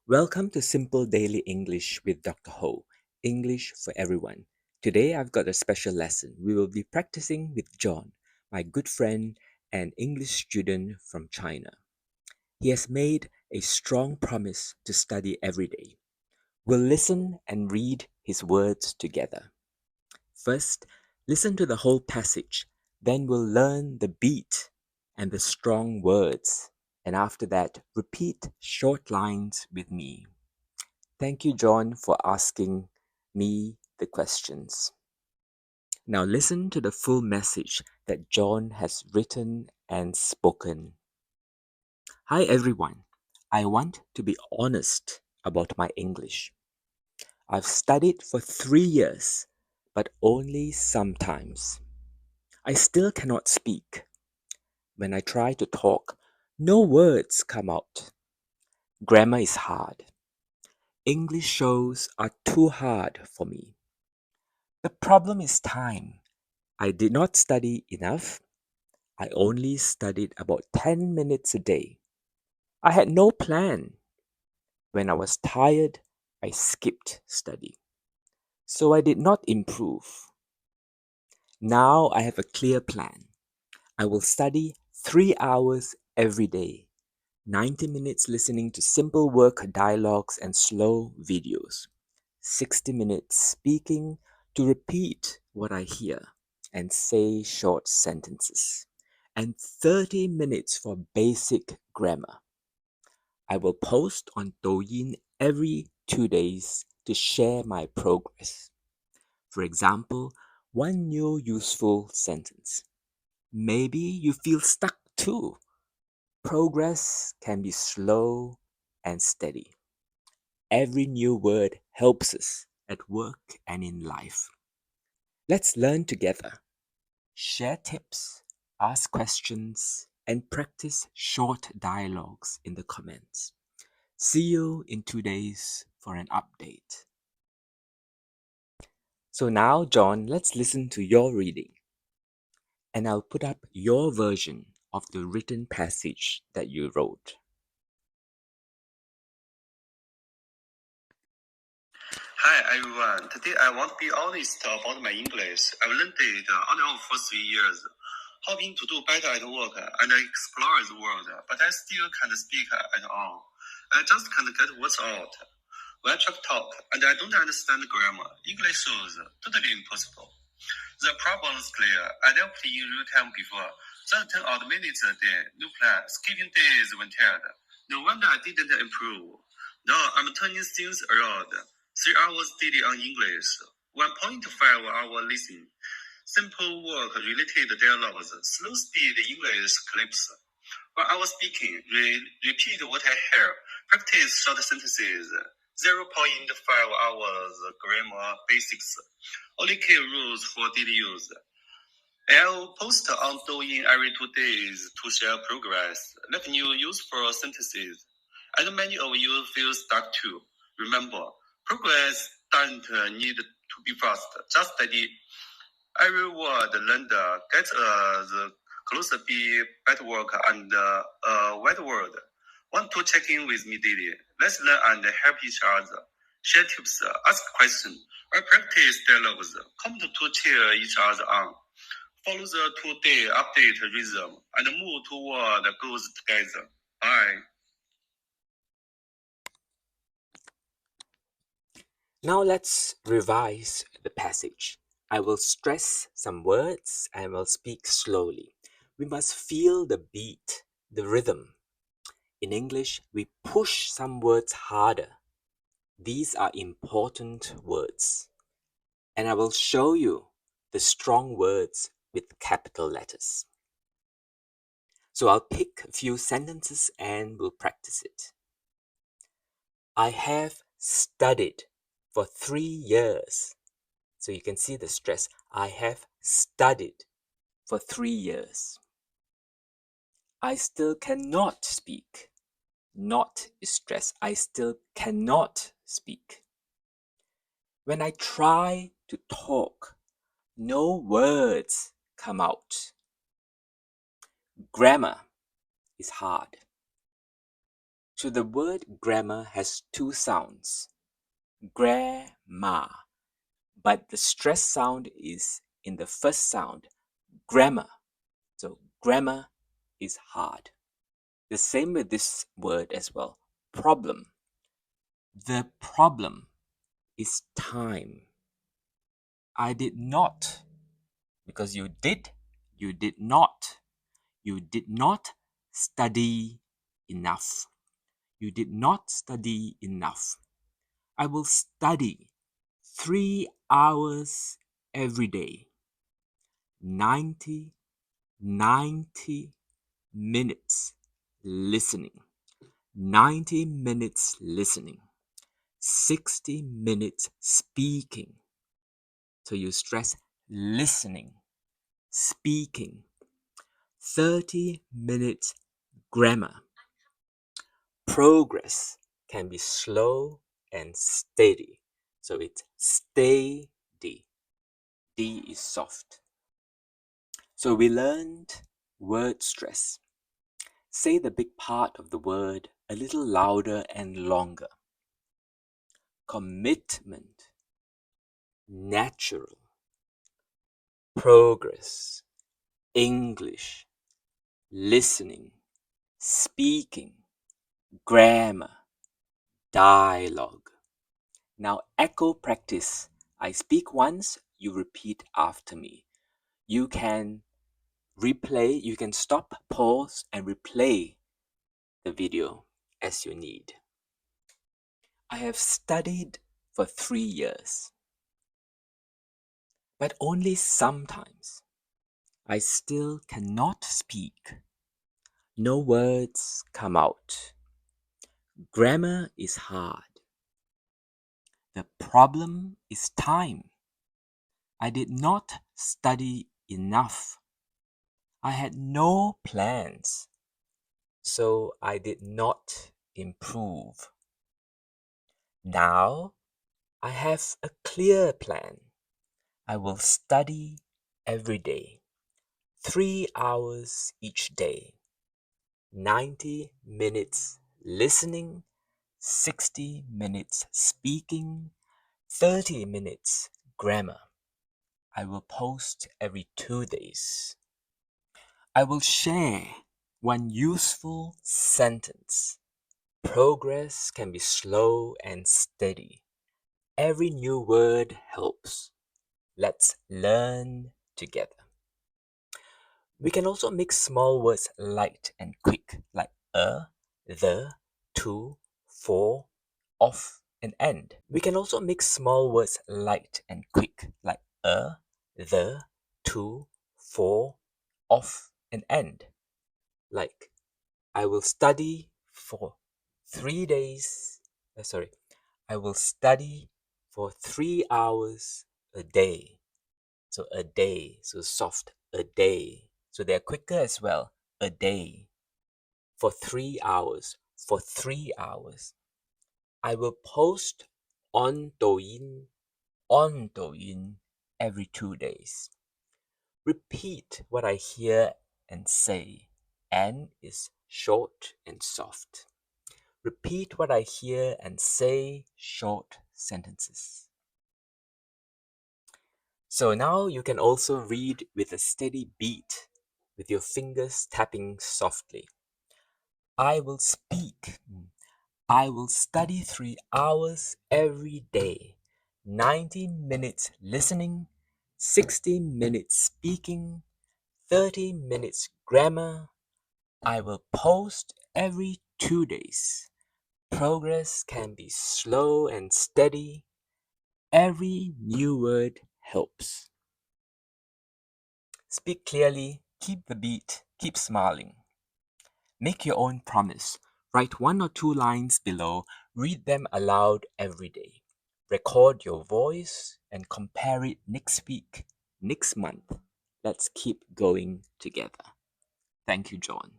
Welcome to Simple Daily English with Dr. Ho, English for everyone. Today I've got a special lesson. We will be practicing with John, my good friend and English student from China. He has made a strong promise to study every day. We'll listen and read his words together. First, listen to the whole passage, then we'll learn the beat and the strong words. And after that, repeat short lines with me. Thank you, John, for asking me the questions. Now listen to the full message that John has written and spoken. Hi, everyone. I want to be honest about my English. I've studied for 3 years, but only sometimes. I still cannot speak. When I try to talk, no words come out. Grammar is hard. English shows are too hard for me. The problem is time. I did not study enough. I only studied about 10 minutes a day. I had no plan. When I was tired, I skipped study. So I did not improve. Now I have a clear plan. I will study 3 hours every day, 90 minutes listening to simple work dialogues and slow videos, 60 minutes speaking to repeat what I hear and say short sentences, and 30 minutes for basic grammar. I will post on Douyin every 2 days to share my progress. For example, one new useful sentence. Maybe you feel stuck too. Progress can be slow and steady. Every new word helps us at work and in life. Let's learn together. Share tips, ask questions, and practice short dialogues in the comments. See you in 2 days for an update. So now, John, let's listen to your reading. And I'll put up your version of the written passage that you wrote. Hi everyone, today I want to be honest about my English. I've learned it on and off for 3 years, hoping to do better at work and explore the world, but I still can't speak at all. I just can't get words out. When I try to talk and I don't understand grammar, English shows totally impossible. The problem is clear. I never played in real time before. Just 10 odd minutes a day, no plan, skipping days when tired. No wonder I didn't improve. Now I'm turning things around. 3 hours daily on English, 1.5 hour listening, simple work-related dialogues, slow speed English clips. While I was speaking, repeat what I hear, practice short sentences, 0.5 hours grammar basics, only key rules for daily use. I'll post on Douyin every 2 days to share progress, like new useful sentences. And many of you feel stuck too. Remember, progress doesn't need to be fast. Just study. Every word learned gets the closer be better work and a wide word. Want to check in with me daily? Let's learn and help each other. Share tips, ask questions, or practice dialogues. Come to cheer each other on. Follow the 2-day update rhythm and move toward goals together. Bye. Now let's revise the passage. I will stress some words and will speak slowly. We must feel the beat, the rhythm. In English, we push some words harder. These are important words. And I will show you the strong words with capital letters. So I'll pick a few sentences and we'll practice it. I have studied for 3 years. So you can see the stress. I have studied for 3 years. I still cannot speak. Not is stress. I still cannot speak. When I try to talk, no words come out. Grammar is hard. So the word grammar has two sounds, grammar, but the stress sound is in the first sound, grammar. So grammar is hard. The same with this word as well, problem. The problem is time. I did not, because you did not. You did not study enough. You did not study enough. I will study 3 hours every day. 90, 90 minutes listening. 90 minutes listening. 60 minutes speaking. So you stress listening, speaking. 30 minutes grammar. Progress can be slow and steady. So it's steady. D is soft. So we learned word stress. Say the big part of the word a little louder and longer. Commitment, natural, progress, English, listening, speaking, grammar, dialogue. Now echo practice. I speak once, you repeat after me. You can replay, you can stop, pause, and replay the video as you need. I have studied for 3 years, but only sometimes. I still cannot speak. No words come out. Grammar is hard. The problem is time. I did not study enough. I had no plans, so I did not improve. Now I have a clear plan. I will study every day, 3 hours each day, 90 minutes listening, 60 minutes speaking, 30 minutes grammar. I will post every 2 days. I will share one useful sentence. Progress can be slow and steady. Every new word helps. Let's learn together. We can also make small words light and quick, like the, to, for, of, and and. We can also make small words light and quick, like the, to, for, of, and and. Like, I will study for 3 days. I will study for 3 hours a day. So a day, so soft, a day. So they're quicker as well. A day. For 3 hours. For 3 hours. I will post on Douyin every 2 days. Repeat what I hear and say. N is short and soft. Repeat what I hear and say short sentences. So now you can also read with a steady beat, with your fingers tapping softly. I will speak. I will study 3 hours every day. 90 minutes listening, 60 minutes speaking, 30 minutes grammar. I will post every 2 days. Progress can be slow and steady. Every new word helps. Speak clearly, keep the beat, keep smiling. Make your own promise. Write 1 or 2 lines below, read them aloud every day. Record your voice and compare it next week, next month. Let's keep going together. Thank you, John.